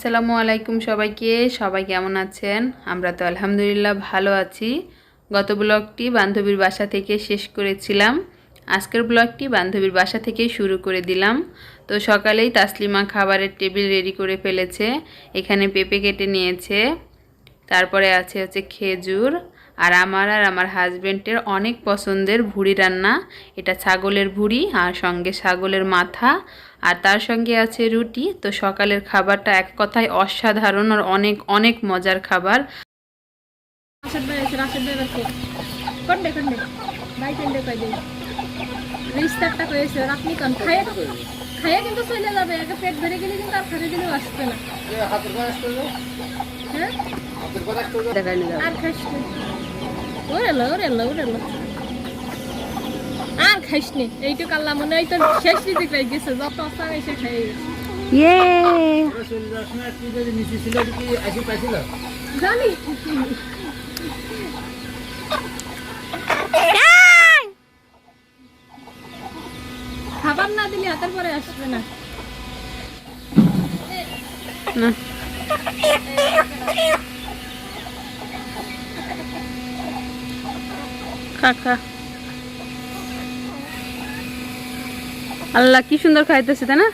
আসসালামু আলাইকুম সবাইকে। সবাই কেমন আছেন? আমরা তো আলহামদুলিল্লাহ ভালো আছি। গত ব্লগটি বান্ধবীর বাসা থেকে শেষ করেছিলাম, আজকের ব্লগটি বান্ধবীর বাসা থেকেই শুরু করে দিলাম। তো সকালেই তাসলিমা খাবারের টেবিল রেডি করে ফেলেছে। এখানে পেঁপে কেটে নিয়েছে, তারপরে আছে খেজুর, আর আমার হাজবেন্ডের অনেক পছন্দের ভুড়ি রান্না। এটা ছাগলের ভুড়ি আর সঙ্গে ছাগলের মাথা, আর তার সঙ্গে আছে রুটি। তো সকালের খাবারটা এক কথায় অসাধারণ আর অনেক অনেক মজার খাবার। খাইয়া কিন্তু চলে যাবে, আগে পেট ভরে গেলে কিন্তু আর খাইতে দিলেও আসবে না। হ্যাঁ আর খাইস নি, আর খাইস নি। এইটুকু আল্লাহ মনে হয় তো শেষ দিতে পাই গেছে, যত আসাম এসে খাইয়ে গেছে। জানি খাবার না দিলে হাতের পরে আসবে না। কাকা আল্লাহ কি সুন্দর খাইতেছে, তাই না?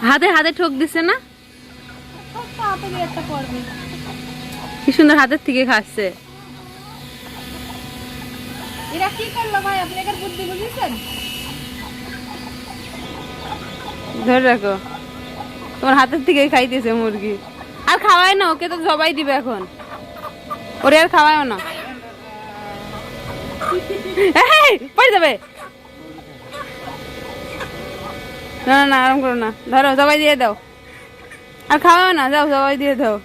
হাতে হাতে ঠোক দিছে না, কি সুন্দর হাতের থেকে খাচ্ছে। এরা কি করলো ভাই, আপনি এর বুদ্ধি বুঝেছেন? ধরে রাখো, তোমার হাতের থেকে খাইতেছে মুরগি। আর খাওয়ায় না, ওকে তো জবাই দিবে এখন, ওরে আর খাওয়ায়ও না। পড়ে যাবে। না না না, আরাম করো না, ধরো জবাই দিয়ে দাও। আর খাওয়াও না, যাও জবাই দিয়ে দাও।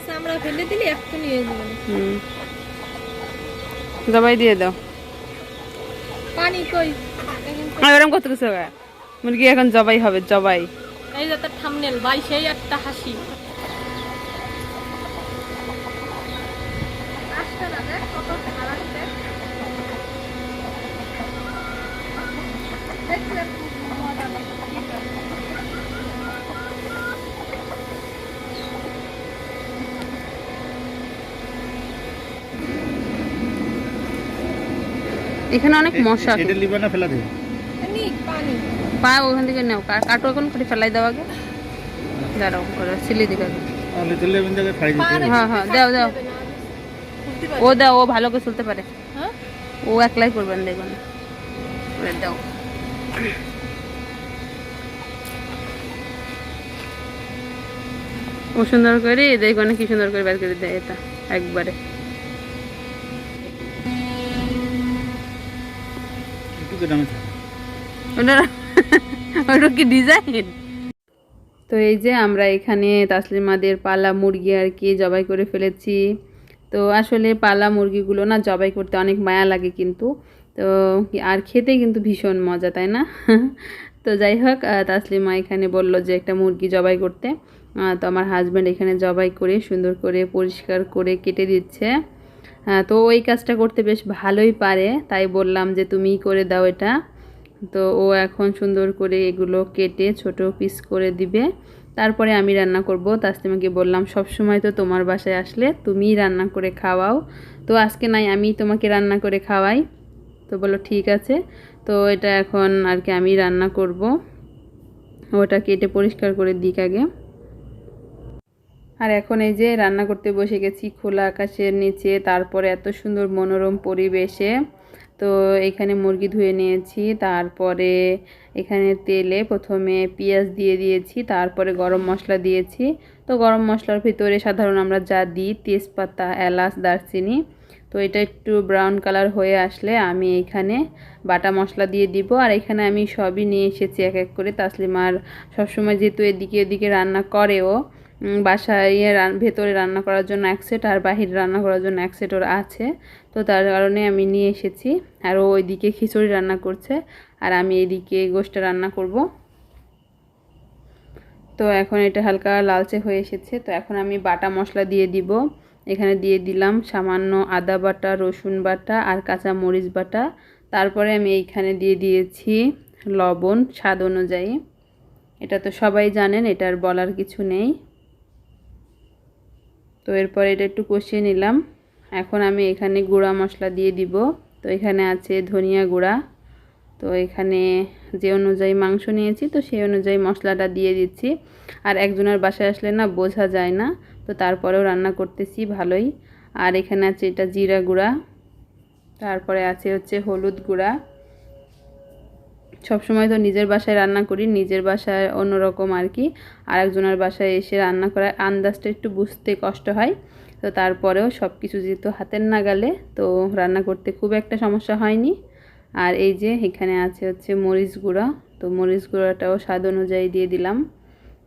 চামড়া ফেলে দিলে একটু নিয়ে যাবেন। জবাই দিয়ে দাও। পানি কই? এরকম কত কিছু, মুরগি এখন জবাই হবে, জবাই। এই যে তার থাম্বনেল ভাই, সেই একটা হাসি। এখানে অনেক মশা। এটা লিবা না ফেলা দেবে? পানি পা ওখান থেকে নাও, কাটো এখন করে ফেলাই দাও আগে। দাঁড়াও করে সিলি দিকে। হ্যাঁ হ্যাঁ, দাও দাও। ও দাও, ও ভালো করে চলতে পারে। ও একলাই করবেন, দেখবেন দাও। ও সুন্দর করে দেখবেন কি সুন্দর করে বের করে দেয় এটা একবারে। ওটা কি ডিজাইন? তো এই যে আমরা এখানে তাসলিমাদের পালা মুরগি আর কি জবাই করে ফেলেছি। তো আসলে পালা মুরগিগুলো না জবাই করতে অনেক মায়া লাগে কিন্তু, তো আর খেতে কিন্তু ভীষণ মজা, তাই না? তো যাই হোক, তাসলিমা এখানে বলল যে একটা মুরগি জবাই করতে। তো আমার হাজব্যান্ড এখানে জবাই করে সুন্দর করে পরিষ্কার করে কেটে দিচ্ছে। তো ওই কাজটা করতে বেশ ভালোই পারে, তাই বললাম যে তুমিই করে দাও এটা। তো ও এখন সুন্দর করে এগুলো কেটে ছোট পিস করে দিবে, তারপরে আমি রান্না করব। তাসলিমাকে বললাম সব সময় তো তোমার বাসায় আসলে তুমিই রান্না করে খাওয়াও, তো আজকে নাই আমি তোমাকে রান্না করে খাওয়াই। তো বললো ঠিক আছে। তো এটা এখন আর কি আমি রান্না করব। ওটা কেটে পরিষ্কার করে দিক আগে। আর এখন এই যে রান্না করতে বসে গেছি খোলা আকাশের নিচে, তারপরে এত সুন্দর মনোরম পরিবেশে। তো এখানে মুরগি ধুয়ে নিয়েছি, তারপরে এখানে তেলে প্রথমে পেঁয়াজ দিয়ে দিয়েছি, তারপরে গরম মশলা দিয়েছি। তো গরম মশলার ভিতরে সাধারণ আমরা যা দিই তেজপাতা, এলাচ, দারচিনি। তো এটা একটু ব্রাউন কালার হয়ে আসলে আমি এখানে বাটা মশলা দিয়ে দিব। আর এখানে আমি সবই নিয়ে এসেছি এক এক করে। তাসলিমার সবসময় যেহেতু এদিকে ওদিকে রান্না করেও, বাসায় ভেতরে রান্না করার জন্য এক সেট আর বাহিরে রান্না করার জন্য এক সেট ওর আছে। তো তার কারণে আমি নিয়ে এসেছি। আর ও ওইদিকে খিচুড়ি রান্না করছে আর আমি এইদিকে গোশটা রান্না করব। তো এখন এটা হালকা লালচে হয়ে এসেছে। তো এখন আমি বাটা মশলা দিয়ে দিব। এখানে দিয়ে দিলাম সামান্য আদা বাটা, রসুন বাটা আর কাঁচা মরিচ বাটা। তারপরে আমি এইখানে দিয়ে দিয়েছি লবণ স্বাদ অনুযায়ী। এটা তো সবাই জানেন, এটার বলার কিছু নেই। তো এরপর এটা একটু কষিয়ে নিলাম। এখন আমি এখানে গুঁড়া মশলা দিয়ে দিব। তো এখানে আছে ধনিয়া গুঁড়া, তো এখানে যে অনুযায়ী মাংস নিয়েছি তো সেই অনুযায়ী মশলাটা দিয়ে দিচ্ছি। আর একজনের বাসায় আসলে না বোঝা যায় না, তো তারপরেও রান্না করতেছি ভালোই। আর এখানে আছে এটা জিরা গুঁড়া, তারপরে আছে হচ্ছে হলুদ গুঁড়া। সবসময় তো নিজের বাসায় রান্না করি, নিজের বাসায় অন্যরকম আর কি, আর একজনের বাসায় এসে রান্না করার আন্দাজটা একটু বুঝতে কষ্ট হয়। তো তারপরেও সব কিছু যেহেতু হাতের নাগালে, তো রান্না করতে খুব একটা সমস্যা হয়নি। আর এই যে এখানে আছে হচ্ছে মরিচ গুঁড়া, তো মরিচ গুঁড়াটাও স্বাদ অনুযায়ী দিয়ে দিলাম,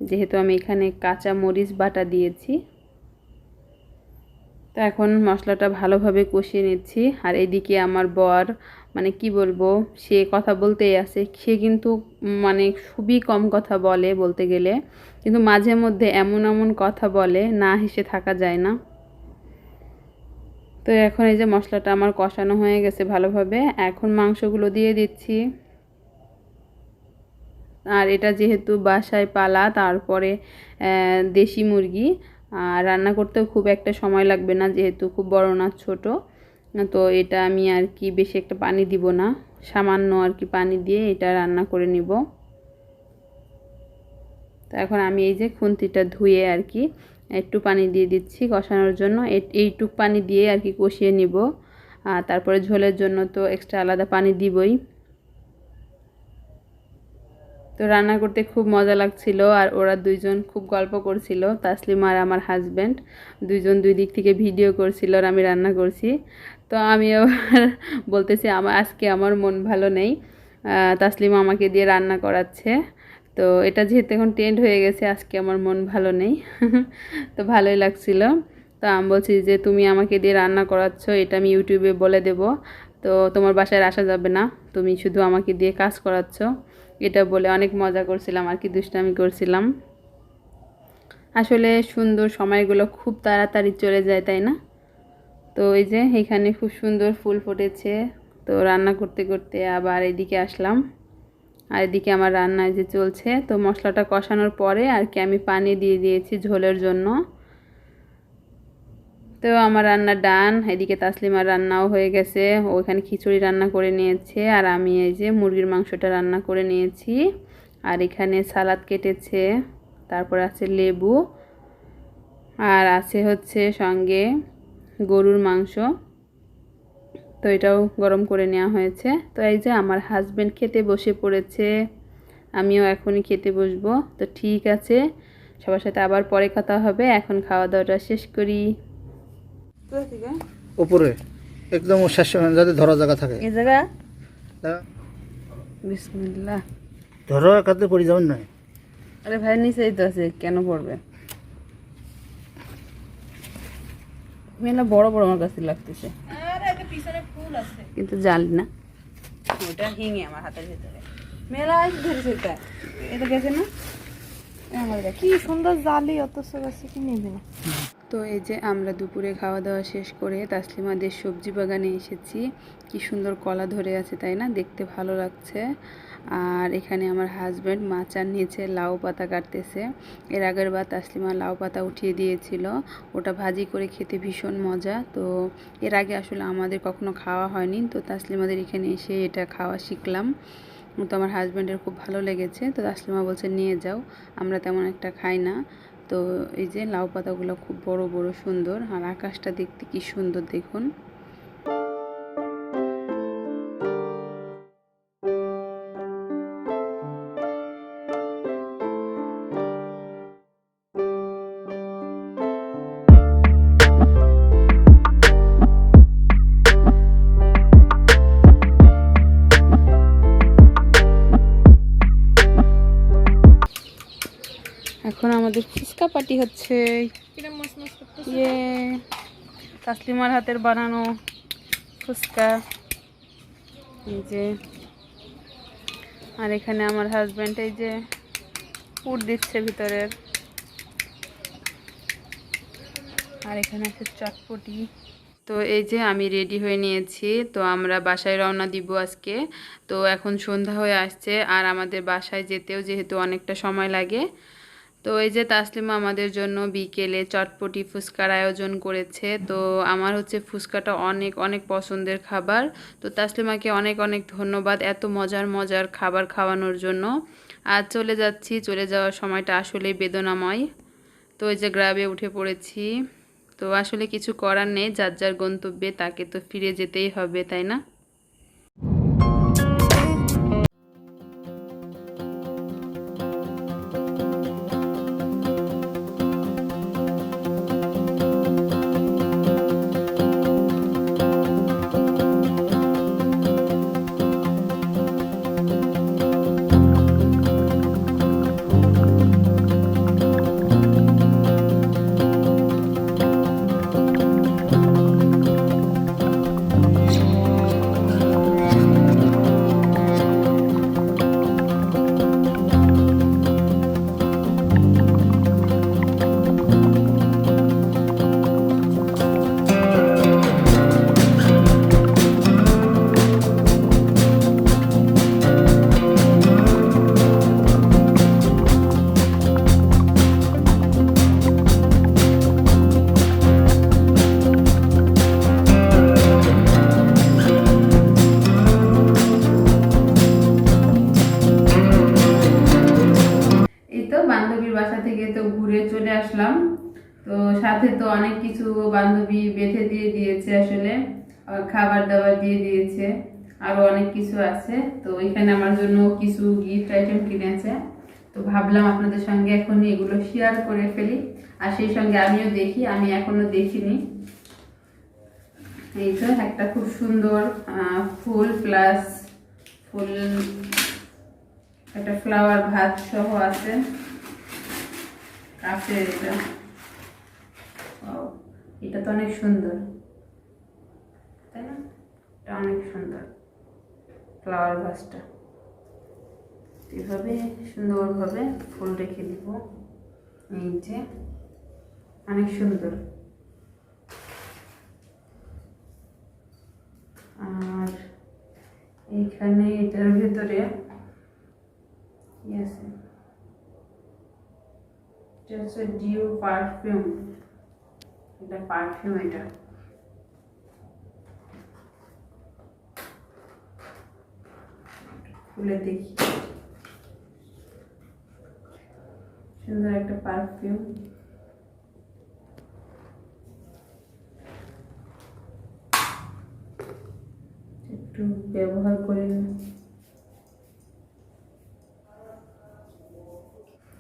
যেহেতু আমি এখানে কাঁচা মরিচ বাটা দিয়েছি। তো এখন মশলাটা ভালোভাবে কষিয়ে নিচ্ছি। আর এদিকে আমার বর মানে কি বলবো, সে কথা বলতেই আছে। সে কিন্তু মানে খুবই কম কথা বলে বলতে গেলে, কিন্তু মাঝে মধ্যে এমন এমন কথা বলে না হেসে থাকা যায় না। তো এখন এই যে মশলাটা আমার কষানো হয়ে গেছে ভালোভাবে, এখন মাংসগুলো দিয়ে দিচ্ছি। আর এটা যেহেতু বাসায় পালা, তারপরে দেশি মুরগি, আর রান্না করতেও খুব একটা সময় লাগবে না, যেহেতু খুব বড় না ছোট। তো এটা আমি আর কি বেশি একটা পানি দিব না, সামান্য আর কি পানি দিয়ে এটা রান্না করে নিব। তো এখন আমি এই যে খুন্তিটা ধুয়ে আর কি একটু পানি দিয়ে দিচ্ছি কষানোর জন্য। এইটুক পানি দিয়ে আর কি কষিয়ে নিব। আর তারপরে ঝোলের জন্য তো এক্সট্রা আলাদা পানি দিবই। তো রান্না করতে খুব মজা লাগছিল। আর ওরা দুইজন খুব গল্প করছিল, তাসলিমা আর আমার হাজব্যান্ড দুইজন দুই দিক থেকে ভিডিও করছিল আর আমি রান্না করছি। তো আমি আবার বলতেছি আজকে আমার মন ভালো নেই, তাসলিমা আমাকে দিয়ে রান্না করাচ্ছে। তো এটা যেহেতু এখন ট্রেন্ড হয়ে গেছে, আজকে আমার মন ভালো নেই। তো ভালোই লাগছিল। তো আমি বলছি যে তুমি আমাকে দিয়ে রান্না করাচ্ছ, এটা আমি ইউটিউবে বলে দেব, তো তোমার বাসায় আসা যাবে না, তুমি শুধু আমাকে দিয়ে কাজ করাচ্ছ। এটা বলে অনেক মজা করছিলাম আর কি, দুষ্টামি করছিলাম। আসলে সুন্দর সময়গুলো খুব তাড়াতাড়ি চলে যায়, তাই না? তো এই যে এখানে খুব সুন্দর ফুল ফুটেছে। তো রান্না করতে করতে আবার এদিকে আসলাম। আর এদিকে আমার রান্না যে চলছে, তো মশলাটা কষানোর পরে আর কি আমি পানি দিয়ে দিয়েছি ঝোলের জন্য। তো আমার রান্না ডান। এদিকে তাসলিমার রান্নাও হয়ে গেছে, ওখানে খিচুড়ি রান্না করে নিয়েছে, আর আমি এই যে মুরগির মাংসটা রান্না করে নিয়েছি। আর এখানে সালাদ কেটেছে, তারপর আছে লেবু, আর আছে হচ্ছে সঙ্গে গরুর মাংস। তো এটাও গরম করে নেওয়া হয়েছে। তো এই যে আমার হাজব্যান্ড খেতে বসে পড়েছে, আমিও এখনই খেতে বসবো। তো ঠিক আছে, সবার সাথে আবার পরে কথা হবে, এখন খাওয়া দাওয়াটা শেষ করি। উপরে একদম শেষ যাতে ধরা জায়গা থাকে, এই জায়গা তা বিসমিল্লাহ। ধরো একাতে পড়ে যাবেন না। আরে ভাই নিচেই তো আছে, কেন পড়বে? মেলা বড় বড় আমার কাছে লাগতেছে, কিন্তু জানি না ওটা হিঙে আমার হাতের ভিতরে মেলা ধরেছে। এটা এটা গেছে না আমার কাছে। কি সুন্দর জালি, অথচ গাছে কি নেবে না। তো এই যে আমরা দুপুরে খাওয়া দাওয়া শেষ করে তাসলিমাদের সবজি বাগানে এসেছি। কি সুন্দর কলা ধরে আছে, তাই না? দেখতে ভালো লাগছে। আর এখানে আমার হাজব্যান্ড মাচার নিচে লাউ পাতা কাটতেছে। এর আগের বার তাসলিমা লাউ পাতা উঠিয়ে দিয়েছিল, ওটা ভাজি করে খেতে ভীষণ মজা। তো এর আগে আসলে আমাদের কখনো খাওয়া হয়নি, তো তাসলিমাদের এখানে এসে এটা খাওয়া শিখলাম। তো আমার হাজব্যান্ডের খুব ভালো লেগেছে, তো তাসলিমা বলছে নিয়ে যাও, আমরা তেমন একটা খাই না। তো এই যে লাউ পাতাগুলো খুব বড় বড় সুন্দর, আর আকাশটা দেখতে কি সুন্দর দেখুন। এখন আমাদের ফুচকা পার্টি হচ্ছে। কিরম মস মস করতেছে। ইয়ে তাসলিমার হাতের বানানো ফুচকা, এই যে। আর এখানে আমার হাজব্যান্ড এই যে পুর দিচ্ছে ভিতরের। আর এখানে আছে চটপটি। তো এই যে আমি রেডি হয়ে নিয়েছি, তো আমরা বাসায় রওনা দিব আজকে। তো এখন সন্ধ্যা হয়ে আসছে, আর আমাদের বাসায় যেতেও যেহেতু অনেকটা সময় লাগে, তো তো এই যে তাসলিমা আমাদের জন্য বিকেলে চটপটি ফুচকার আয়োজন করেছে। তো আমার হচ্ছে ফুচকাটা অনেক অনেক পছন্দের খাবার। তো তাসলিমাকে অনেক অনেক ধন্যবাদ এত মজার মজার খাবার খাওয়ানোর জন্য। আর চলে যাচ্ছি, চলে যাওয়ার সময়টা আসলেই বেদনাময়। তো এই যে গ্রাবে উঠে পড়েছি। তো আসলে কিছু করার নেই, যার যার গন্তব্যে তাকে তো ফিরে যেতেই হবে, তাই না? এই তো বান্ধবীর বাসা থেকে তো ঘুরে চলে আসলাম। তো সাথে তো অনেক কিছু বান্ধবী বেঁধে দিয়ে দিয়েছে, আসলে খাবার দাবার দিয়ে দিয়েছে, আরো অনেক কিছু আছে। তো এখানে আমার জন্য কিছু গিফট আইটেম কিনেছে। তো ভাবলাম আপনাদের সঙ্গে এখন এগুলো শেয়ার করে ফেলি, আর সেই সঙ্গে আমিও দেখি, আমি এখনো দেখিনি। এই তো একটা খুব সুন্দর ফুল প্লাস ফুল, একটা ফ্লাওয়ার ভাত সহ আছে কাছের। এটা তো অনেক সুন্দর, তাই না? এটা অনেক সুন্দর ফ্লাওয়ার ভাসটা। এভাবে সুন্দরভাবে ফুল রেখে দিব। এই যে অনেক সুন্দর। আর এইখানে এটার ভেতরে আছে, এটা হচ্ছে ডিউ পারফিউম। এটা পারফিউম, এটা খুলে দেখি। সুন্দর একটা পারফিউম। একটু ব্যবহার করে নিই।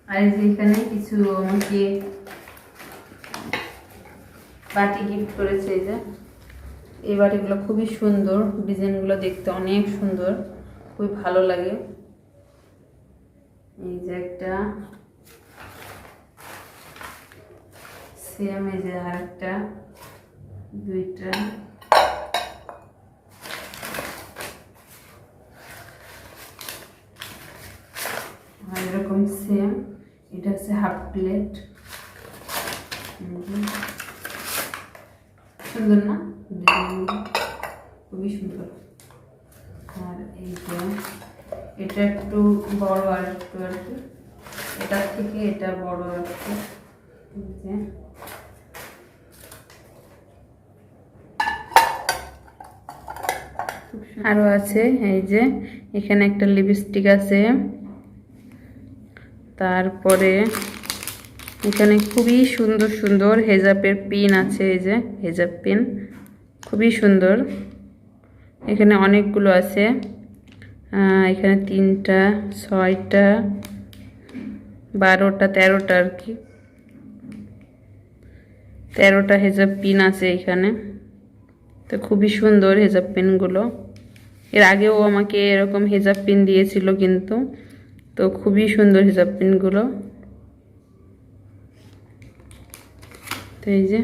আর এখানে কিছু আমাকে বাটি গিফট করেছে। এই যে এই বাটিগুলো খুবই সুন্দর, ডিজাইনগুলো দেখতে অনেক সুন্দর, খুবই ভালো লাগে। এই যে একটা সেম, এই যে আর একটা, দুইটা। আর এরকম সেম, এটা হচ্ছে হাফ প্লেট। সুন্দর না? খুবই সুন্দর। আর এই যে এটা একটু বড়, আর একটু আর কি এটার থেকে এটা বড় আর কি। আরো আছে, এই যে এখানে একটা লিপস্টিক আছে। তারপরে এখানে খুবই সুন্দর সুন্দর হেজাবের পিন আছে। এই যে হেজাব পিন খুবই সুন্দর। এখানে অনেকগুলো আছে, এখানে 3টা, 6টা, 12টা, 13টা আর কি। 13টা হেজাব পিন আছে এখানে। তো খুবই সুন্দর হেজাব পিনগুলো। এর আগেও আমাকে এরকম হেজাব পিন দিয়েছিল কিন্তু। তো খুবই সুন্দর হিজাব পিনগুলো। তো এই যে